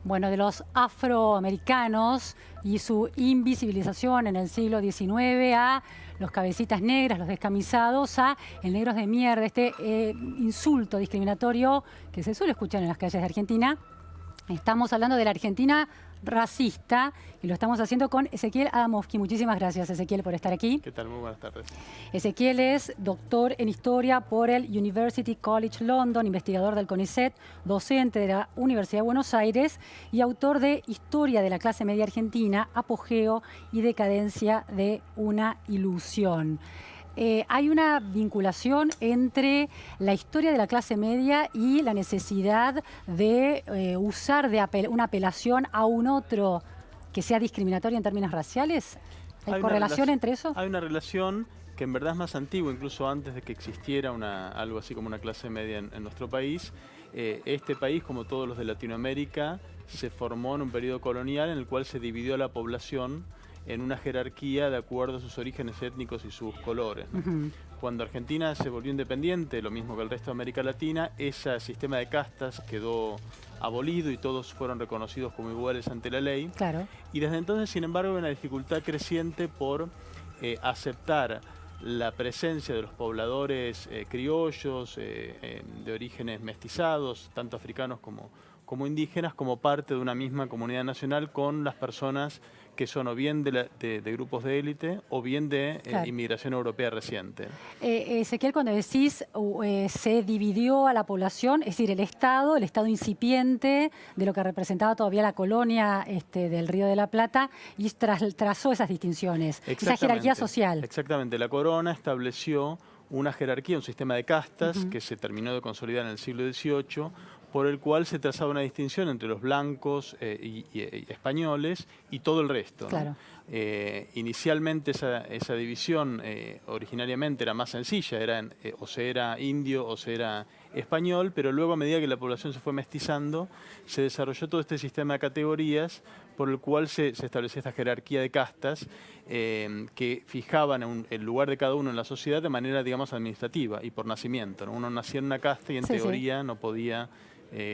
Bueno, de los afroamericanos y su invisibilización en el siglo XIX a los cabecitas negras, los descamisados, a el negros de mierda, este insulto discriminatorio que se suele escuchar en las calles de Argentina. Estamos hablando de la Argentina racista y lo estamos haciendo con Ezequiel Adamowski. Muchísimas gracias, Ezequiel, por estar aquí. ¿Qué tal? Muy buenas tardes. Ezequiel es doctor en Historia por el University College London, investigador del CONICET, docente de la Universidad de Buenos Aires y autor de Historia de la clase media argentina, apogeo y decadencia de una ilusión. Hay una vinculación entre la historia de la clase media y la necesidad de usar una apelación a un otro que sea discriminatorio en términos raciales. ¿Hay correlación entre eso? Hay una relación que en verdad es más antigua, incluso antes de que existiera algo así como una clase media en nuestro país. Este país, como todos los de Latinoamérica, se formó en un periodo colonial en el cual se dividió la población en una jerarquía de acuerdo a sus orígenes étnicos y sus colores, ¿no? Cuando Argentina se volvió independiente, lo mismo que el resto de América Latina, ese sistema de castas quedó abolido y todos fueron reconocidos como iguales ante la ley. Claro. Y desde entonces, sin embargo, hay una dificultad creciente por aceptar la presencia de los pobladores criollos, de orígenes mestizados, tanto africanos como indígenas, como parte de una misma comunidad nacional con las personas que son o bien de grupos de élite o bien de Claro. inmigración europea reciente. Ezequiel, cuando decís se dividió a la población, es decir, el Estado incipiente de lo que representaba todavía la colonia del Río de la Plata, y trazó esas distinciones, esa jerarquía social. Exactamente, la corona estableció una jerarquía, un sistema de castas que se terminó de consolidar en el siglo XVIII, por el cual se trazaba una distinción entre los blancos y españoles y todo el resto, ¿no? Claro. Inicialmente esa división originariamente era más sencilla, o se era indio o se era español, pero luego a medida que la población se fue mestizando, se desarrolló todo este sistema de categorías por el cual se establecía esta jerarquía de castas que fijaban el lugar de cada uno en la sociedad de manera, digamos, administrativa y por nacimiento, ¿no? Uno nacía en una casta y en teoría no podía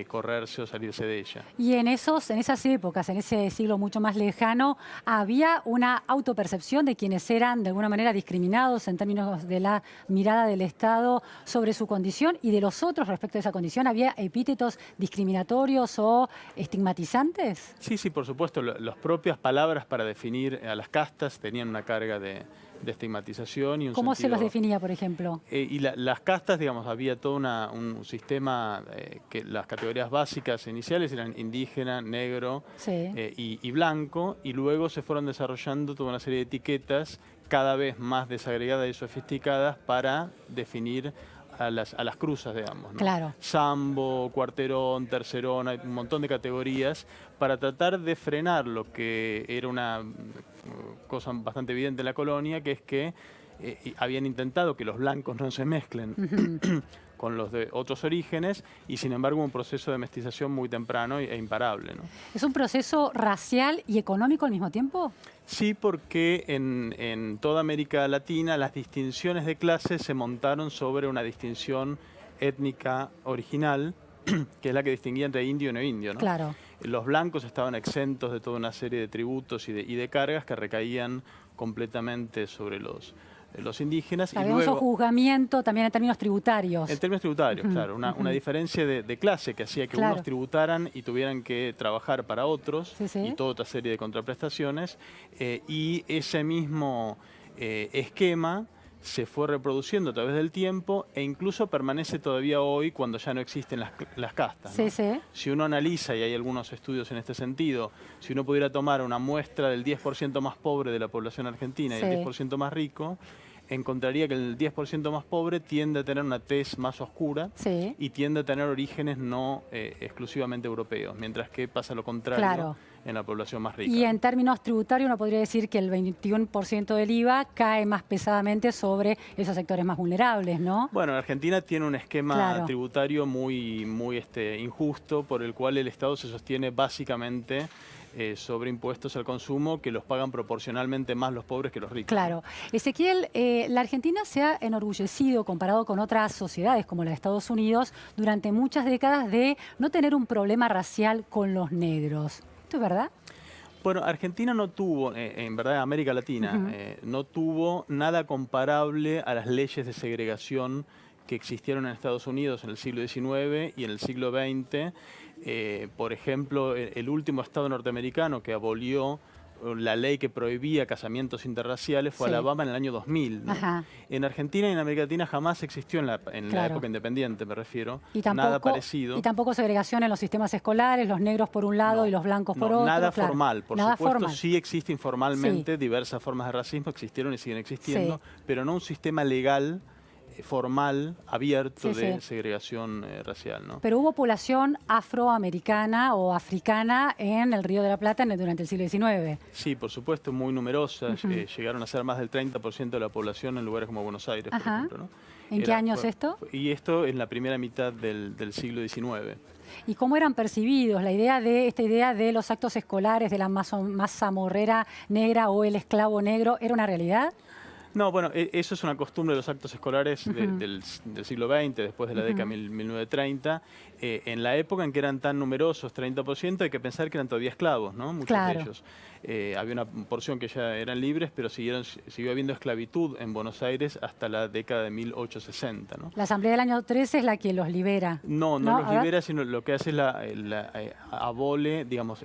correrse o salirse de ella. Y en esas épocas, en ese siglo mucho más lejano, había una autopercepción de quienes eran de alguna manera discriminados en términos de la mirada del Estado sobre su condición y de los otros respecto a esa condición. ¿Había epítetos discriminatorios o estigmatizantes? Sí, sí, por supuesto. Las propias palabras para definir a las castas tenían una carga de estigmatización y un ¿Cómo sentido... se los definía, por ejemplo? Las castas, digamos, había todo un sistema que las categorías básicas iniciales eran indígena, negro y blanco, y luego se fueron desarrollando toda una serie de etiquetas cada vez más desagregadas y sofisticadas para definir a las cruzas, digamos, ¿no? Claro. Sambo, cuarterón, tercerón, hay un montón de categorías para tratar de frenar lo que era una cosa bastante evidente en la colonia, que es que habían intentado que los blancos no se mezclen con los de otros orígenes y sin embargo un proceso de mestización muy temprano e imparable, ¿no? ¿Es un proceso racial y económico al mismo tiempo? Sí, porque en toda América Latina las distinciones de clases se montaron sobre una distinción étnica original, que es la que distinguía entre indio y no indio, ¿no? Claro. Los blancos estaban exentos de toda una serie de tributos y de cargas que recaían completamente sobre los indígenas. Había y luego, un sojuzgamiento también en términos tributarios. En términos tributarios, claro. Una diferencia de clase que hacía que unos tributaran y tuvieran que trabajar para otros y toda otra serie de contraprestaciones. Y ese mismo esquema se fue reproduciendo a través del tiempo e incluso permanece todavía hoy cuando ya no existen las castas, ¿no? Si uno analiza, y hay algunos estudios en este sentido, si uno pudiera tomar una muestra del 10% más pobre de la población argentina y el 10% más rico, encontraría que el 10% más pobre tiende a tener una tez más oscura y tiende a tener orígenes no exclusivamente europeos, mientras que pasa lo contrario en la población más rica. Y en términos tributarios uno podría decir que el 21% del IVA cae más pesadamente sobre esos sectores más vulnerables, ¿no? Bueno, Argentina tiene un esquema tributario muy injusto, por el cual el Estado se sostiene básicamente sobre impuestos al consumo que los pagan proporcionalmente más los pobres que los ricos. Claro. Ezequiel, la Argentina se ha enorgullecido, comparado con otras sociedades como la de Estados Unidos, durante muchas décadas de no tener un problema racial con los negros. ¿Esto es verdad? Bueno, Argentina no tuvo, en verdad América Latina, no tuvo nada comparable a las leyes de segregación que existieron en Estados Unidos en el siglo XIX y en el siglo XX. Por ejemplo, el último estado norteamericano que abolió la ley que prohibía casamientos interraciales fue Alabama en el año 2000. ¿no? En Argentina y en América Latina jamás existió en la época independiente, me refiero, nada parecido. Y tampoco segregación en los sistemas escolares, los negros por un lado y los blancos por otro. Nada formal, por supuesto sí existe informalmente, diversas formas de racismo existieron y siguen existiendo, pero no un sistema legal formal, abierto de segregación racial, ¿no? Pero hubo población afroamericana o africana en el Río de la Plata durante el siglo XIX. Sí, por supuesto, muy numerosas. Llegaron a ser más del 30% de la población en lugares como Buenos Aires, por ejemplo, ¿no? ¿En qué años esto? Y esto en la primera mitad del siglo XIX. ¿Y cómo eran percibidos? Esta idea de los actos escolares, de la mazamorrera negra o el esclavo negro, ¿era una realidad? No, bueno, eso es una costumbre de los actos escolares del siglo XX, después de la década de 1930. En la época en que eran tan numerosos, 30%, hay que pensar que eran todavía esclavos, ¿no? Muchos de ellos. Había una porción que ya eran libres, pero siguió habiendo esclavitud en Buenos Aires hasta la década de 1860, ¿no? La Asamblea del año 13 es la que los libera. No los libera, sino lo que hace es abole, digamos,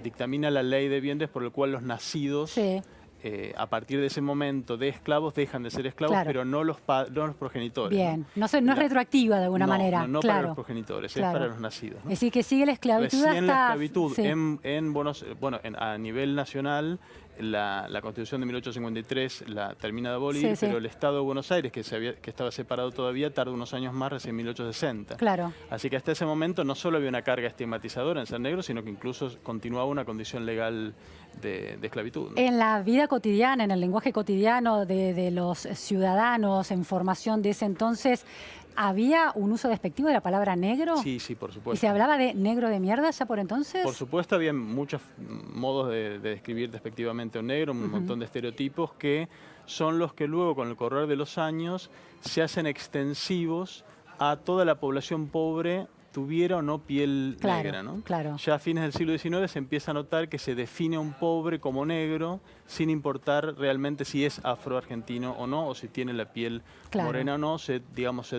dictamina la ley de bienes por el cual los nacidos... a partir de ese momento de esclavos dejan de ser esclavos, pero no los progenitores. Bien, no es retroactiva de alguna manera. No para los progenitores, es para los nacidos. ¿no? Es decir, que sigue la esclavitud Recién la esclavitud a nivel nacional, la Constitución de 1853 la termina de abolir, pero el Estado de Buenos Aires, que estaba separado todavía, tarda unos años más, recién en 1860. Así que hasta ese momento no solo había una carga estigmatizadora en ser negro, sino que incluso continuaba una condición legal de esclavitud, ¿no? En la vida cotidiana, en el lenguaje cotidiano de los ciudadanos en formación de ese entonces, ¿había un uso despectivo de la palabra negro? Sí, por supuesto. ¿Y se hablaba de negro de mierda ya por entonces? Por supuesto, había muchos modos de describir despectivamente a un negro, un montón de estereotipos que son los que luego, con el correr de los años, se hacen extensivos a toda la población pobre, tuviera o no piel negra, ¿no? Ya a fines del siglo XIX se empieza a notar que se define a un pobre como negro sin importar realmente si es afroargentino o no, o si tiene la piel morena o no, se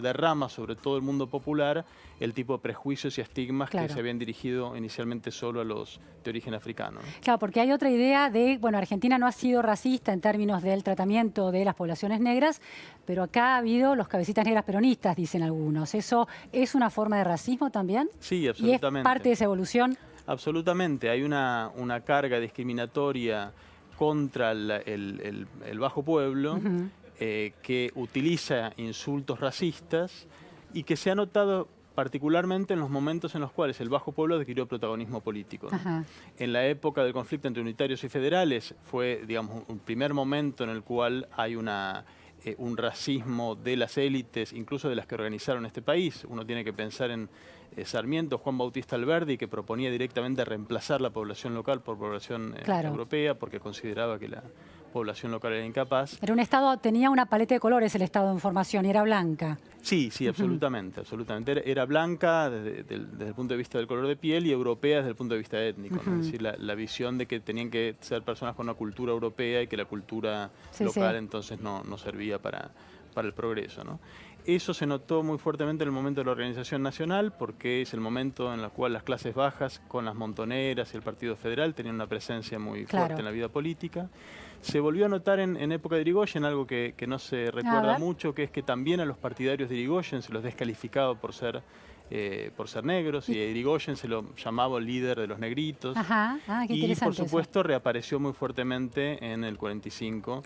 derrama sobre todo el mundo popular el tipo de prejuicios y estigmas que se habían dirigido inicialmente solo a los de origen africano, ¿no? Claro, porque hay otra idea de, bueno, Argentina no ha sido racista en términos del tratamiento de las poblaciones negras, pero acá ha habido los cabecitas negras peronistas, dicen algunos. ¿Eso es una forma de racismo también? Sí, absolutamente. ¿Y es parte de esa evolución? Absolutamente. Hay una carga discriminatoria contra el bajo pueblo que utiliza insultos racistas y que se ha notado particularmente en los momentos en los cuales el bajo pueblo adquirió protagonismo político, ¿no? En la época del conflicto entre unitarios y federales fue, digamos, un primer momento en el cual hay un racismo de las élites, incluso de las que organizaron este país. Uno tiene que pensar en Sarmiento, Juan Bautista Alberdi, que proponía directamente reemplazar la población local por población europea, porque consideraba que la población local era incapaz. Era un Estado, tenía una paleta de colores el Estado en formación y era blanca. Sí, absolutamente. Era blanca desde el punto de vista del color de piel y europea desde el punto de vista étnico, ¿no? Es decir, la visión de que tenían que ser personas con una cultura europea y que la cultura local entonces no servía para el progreso, ¿no? Eso se notó muy fuertemente en el momento de la organización nacional, porque es el momento en el cual las clases bajas, con las montoneras y el Partido Federal, tenían una presencia muy fuerte en la vida política. Se volvió a notar en época de Irigoyen, algo que no se recuerda mucho, que es que también a los partidarios de Irigoyen se los descalificaba por ser negros, y a Irigoyen se lo llamaba el líder de los negritos. Qué y por eso. supuesto reapareció muy fuertemente en el 45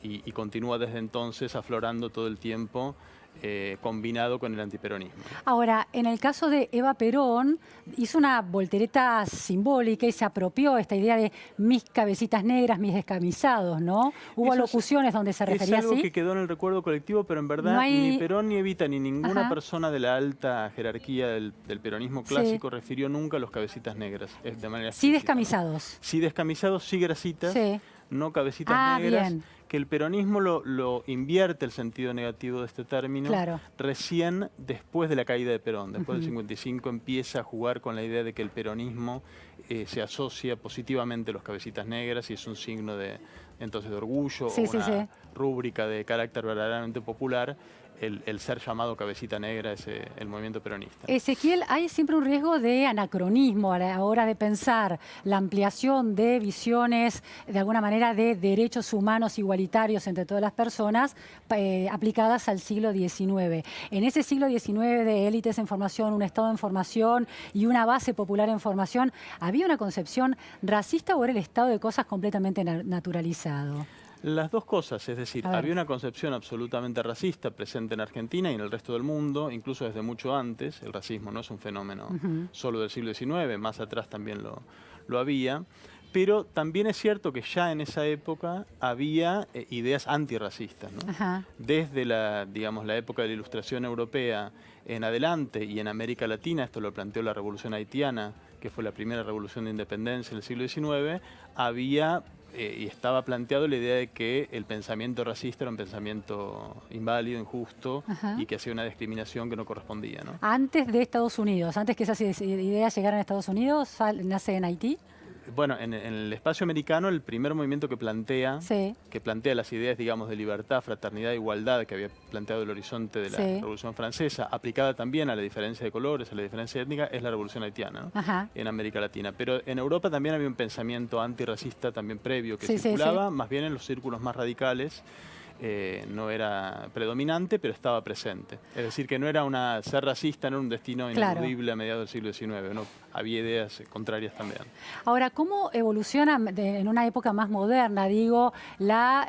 y continúa desde entonces aflorando todo el tiempo combinado con el antiperonismo. Ahora, en el caso de Eva Perón, hizo una voltereta simbólica y se apropió esta idea de mis cabecitas negras, mis descamisados, ¿no? Hubo locuciones donde se refería así. Es algo que quedó en el recuerdo colectivo, pero en verdad ni Perón, ni Evita, ni ninguna persona de la alta jerarquía del peronismo clásico refirió nunca a los cabecitas negras. De manera sí descamisados. ¿No? Sí descamisados, sí grasitas, no cabecitas negras. Bien. Que el peronismo lo invierte el sentido negativo de este término recién después de la caída de Perón. Después del 55 empieza a jugar con la idea de que el peronismo se asocia positivamente a los cabecitas negras y es un signo de orgullo o una rúbrica de carácter verdaderamente popular. El ser llamado cabecita negra es el movimiento peronista. Ezequiel, hay siempre un riesgo de anacronismo a la hora de pensar la ampliación de visiones, de alguna manera, de derechos humanos igualitarios entre todas las personas aplicadas al siglo XIX. En ese siglo XIX de élites en formación, un Estado en formación y una base popular en formación, ¿había una concepción racista o era el estado de cosas completamente naturalizado? Las dos cosas, es decir, había una concepción absolutamente racista presente en Argentina y en el resto del mundo, incluso desde mucho antes. El racismo no es un fenómeno solo del siglo XIX, más atrás también lo había. Pero también es cierto que ya en esa época había ideas antirracistas, ¿no? Desde la época de la Ilustración Europea en adelante y en América Latina, esto lo planteó la Revolución Haitiana, que fue la primera revolución de independencia en el siglo XIX, había y estaba planteado la idea de que el pensamiento racista era un pensamiento inválido, injusto y que hacía una discriminación que no correspondía, ¿no? Antes de Estados Unidos, antes que esas ideas llegaran a Estados Unidos, ¿nace en Haití? Bueno, en el espacio americano el primer movimiento que plantea las ideas, digamos, de libertad, fraternidad e igualdad que había planteado el horizonte de la Revolución Francesa, aplicada también a la diferencia de colores, a la diferencia étnica, es la Revolución Haitiana, ¿no? En América Latina. Pero en Europa también había un pensamiento antirracista también previo que circulaba, más bien en los círculos más radicales. No era predominante, pero estaba presente. Es decir, que no era ser racista, no era un destino ineludible a mediados del siglo XIX. ¿No? Había ideas contrarias también. Ahora, ¿cómo evoluciona en una época más moderna, digo, la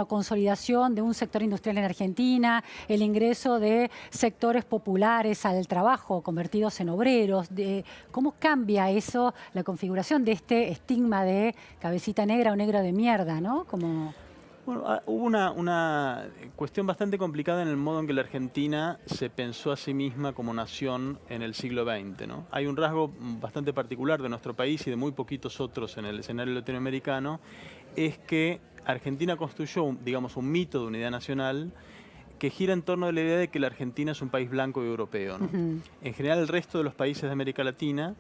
consolidación de un sector industrial en Argentina, el ingreso de sectores populares al trabajo, convertidos en obreros? ¿Cómo cambia eso, la configuración de este estigma de cabecita negra o negro de mierda, ¿no? Bueno, hubo una cuestión bastante complicada en el modo en que la Argentina se pensó a sí misma como nación en el siglo XX, ¿no? Hay un rasgo bastante particular de nuestro país y de muy poquitos otros en el escenario latinoamericano, es que Argentina construyó, digamos, un mito de unidad nacional que gira en torno a la idea de que la Argentina es un país blanco y europeo, ¿no? En general, el resto de los países de América Latina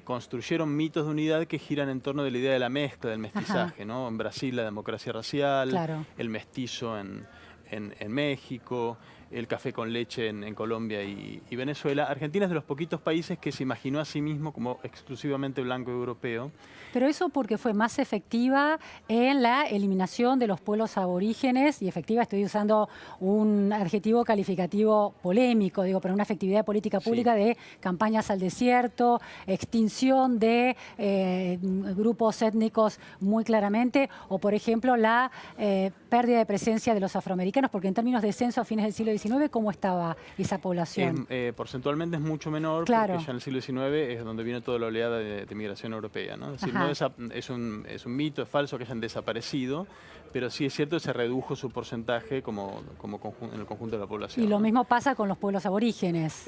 construyeron mitos de unidad que giran en torno de la idea de la mezcla, del mestizaje, ¿no? En Brasil la democracia racial, el mestizo en México, el café con leche en Colombia y Venezuela. Argentina es de los poquitos países que se imaginó a sí mismo como exclusivamente blanco y europeo. Pero eso porque fue más efectiva en la eliminación de los pueblos aborígenes, y efectiva estoy usando un adjetivo calificativo polémico, digo, pero una efectividad política pública de campañas al desierto, extinción de grupos étnicos muy claramente, o por ejemplo la pérdida de presencia de los afroamericanos, porque en términos de censo a fines del siglo XIX, ¿cómo estaba esa población? Porcentualmente es mucho menor, porque ya en el siglo XIX es donde viene toda la oleada de migración europea, ¿no? Es decir, es un mito, es falso que hayan desaparecido, pero sí es cierto que se redujo su porcentaje en el conjunto de la población. Y lo mismo pasa con los pueblos aborígenes.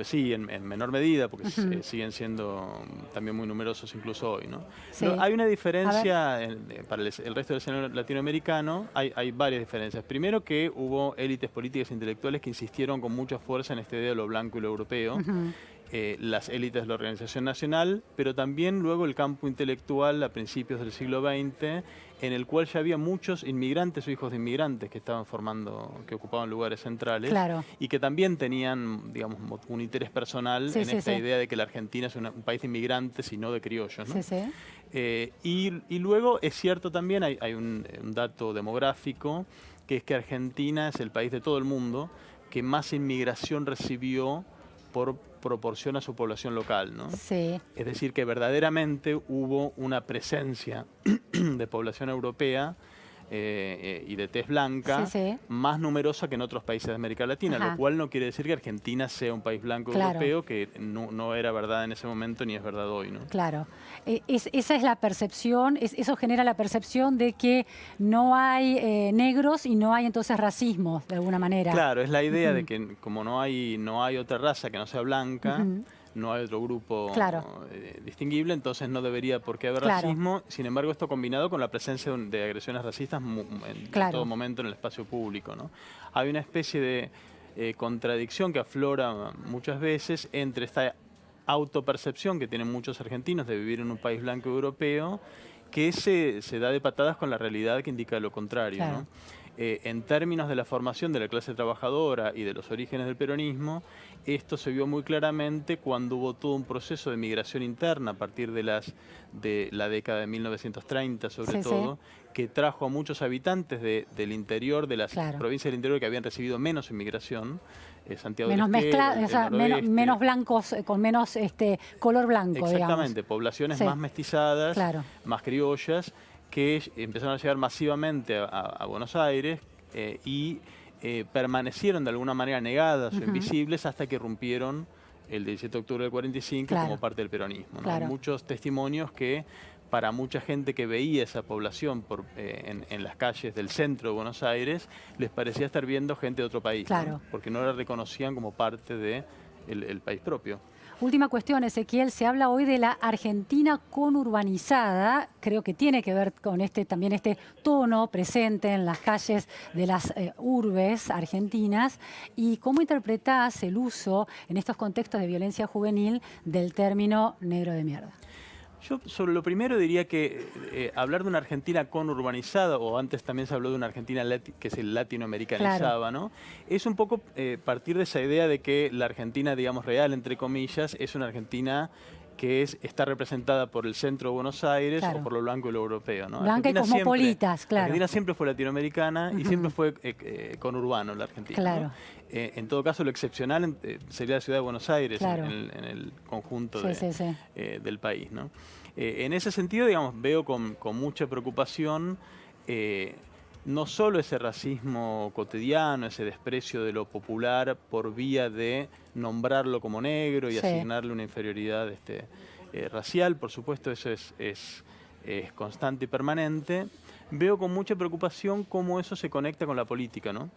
Sí, en menor medida, porque siguen siendo también muy numerosos incluso hoy, ¿no? Pero hay una diferencia para el resto del escenario latinoamericano, hay varias diferencias. Primero, que hubo élites políticas e intelectuales que insistieron con mucha fuerza en esta idea de lo blanco y lo europeo. Las élites de la Organización Nacional, pero también luego el campo intelectual a principios del siglo XX, en el cual ya había muchos inmigrantes o hijos de inmigrantes que estaban que ocupaban lugares centrales y que también tenían, digamos, un interés personal en esta idea de que la Argentina es un país de inmigrantes y no de criollos, ¿no? Y luego es cierto también, hay un dato demográfico, que es que Argentina es el país de todo el mundo que más inmigración recibió por proporción a su población local, ¿no? Es decir, que verdaderamente hubo una presencia de población europea y de tez blanca, más numerosa que en otros países de América Latina, lo cual no quiere decir que Argentina sea un país blanco europeo, que no era verdad en ese momento ni es verdad hoy, ¿no? Claro. Esa es la percepción, eso genera la percepción de que no hay negros y no hay entonces racismo, de alguna manera. Claro, es la idea de que como no hay otra raza que no sea blanca, no hay otro grupo distinguible, entonces no debería por qué haber racismo. Sin embargo, esto combinado con la presencia de agresiones racistas en todo momento en el espacio público, ¿no? Hay una especie de contradicción que aflora muchas veces entre esta autopercepción que tienen muchos argentinos de vivir en un país blanco europeo, que se da de patadas con la realidad que indica lo contrario, ¿no? En términos de la formación de la clase trabajadora y de los orígenes del peronismo, esto se vio muy claramente cuando hubo todo un proceso de migración interna a partir de la década de 1930 sobre todo, que trajo a muchos habitantes del interior, de las provincias del interior que habían recibido menos inmigración, Santiago menos del Estero, mezclados, o sea, menos blancos, con menos color blanco, exactamente, digamos. Poblaciones más mestizadas, más criollas, que empezaron a llegar masivamente a Buenos Aires y permanecieron de alguna manera negadas o invisibles hasta que irrumpieron el 17 de octubre del 45 como parte del peronismo, ¿no? Hay muchos testimonios que para mucha gente que veía esa población en las calles del centro de Buenos Aires, les parecía estar viendo gente de otro país, ¿no? Porque no la reconocían como parte del país propio. Última cuestión, Ezequiel, se habla hoy de la Argentina conurbanizada, creo que tiene que ver con también este tono presente en las calles de las urbes argentinas. ¿Y cómo interpretás el uso en estos contextos de violencia juvenil del término negro de mierda? Yo sobre lo primero diría que hablar de una Argentina conurbanizada, o antes también se habló de una Argentina que se latinoamericanizaba, ¿no? Es un poco partir de esa idea de que la Argentina, digamos, real, entre comillas, es una Argentina que está representada por el centro de Buenos Aires o por lo blanco y lo europeo, ¿no? Blanca y cosmopolitas, Argentina siempre fue latinoamericana y siempre fue conurbano la Argentina, ¿no? En todo caso, lo excepcional sería la ciudad de Buenos Aires en el conjunto del país, ¿no? En ese sentido, digamos, veo con mucha preocupación no solo ese racismo cotidiano, ese desprecio de lo popular por vía de nombrarlo como negro y asignarle una inferioridad racial, por supuesto eso es constante y permanente. Veo con mucha preocupación cómo eso se conecta con la política, ¿no?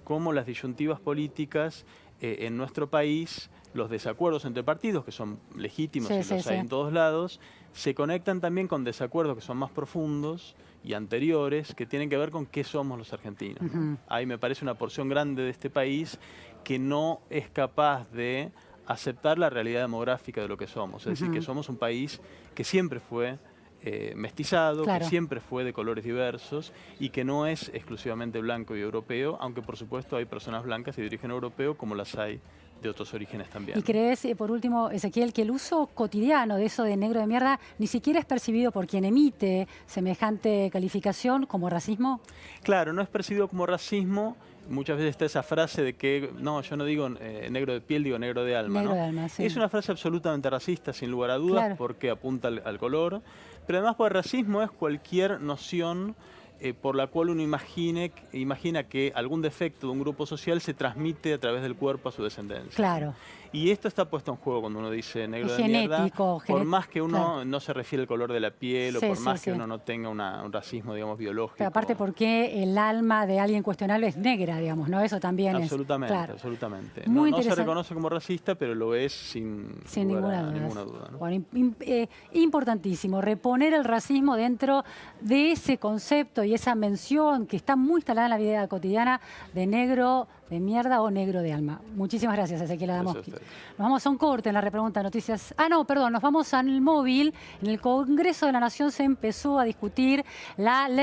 Cómo las disyuntivas políticas en nuestro país, los desacuerdos entre partidos, que son legítimos y los hay en todos lados, se conectan también con desacuerdos que son más profundos y anteriores, que tienen que ver con qué somos los argentinos, ¿no? Ahí me parece una porción grande de este país que no es capaz de aceptar la realidad demográfica de lo que somos. Es decir, que somos un país que siempre fue mestizado, que siempre fue de colores diversos y que no es exclusivamente blanco y europeo, aunque por supuesto hay personas blancas y de origen europeo como las hay de otros orígenes también. ¿Y crees, por último, Ezequiel, que el uso cotidiano de eso de negro de mierda ni siquiera es percibido por quien emite semejante calificación como racismo? Claro, no es percibido como racismo. Muchas veces está esa frase de que, no, yo no digo negro de piel, digo negro de alma, negro ¿no? de alma, Es una frase absolutamente racista, sin lugar a dudas, porque apunta al color. Pero además, por racismo es cualquier noción por la cual uno imagina que algún defecto de un grupo social se transmite a través del cuerpo a su descendencia. Claro. Y esto está puesto en juego cuando uno dice negro de mierda, por más que uno no se refiere al color de la piel o por más que uno no tenga un racismo, digamos, biológico. Pero aparte porque el alma de alguien cuestionable es negra, digamos, ¿no? Eso también absolutamente, es... Absolutamente. No se reconoce como racista, pero lo es sin ninguna duda, ¿no? Bueno, importantísimo, reponer el racismo dentro de ese concepto y esa mención que está muy instalada en la vida cotidiana de negro de mierda o negro de alma. Muchísimas gracias, Ezequiel Adamowski. Nos vamos a un corte en la repregunta de noticias. Nos vamos al móvil. En el Congreso de la Nación se empezó a discutir la ley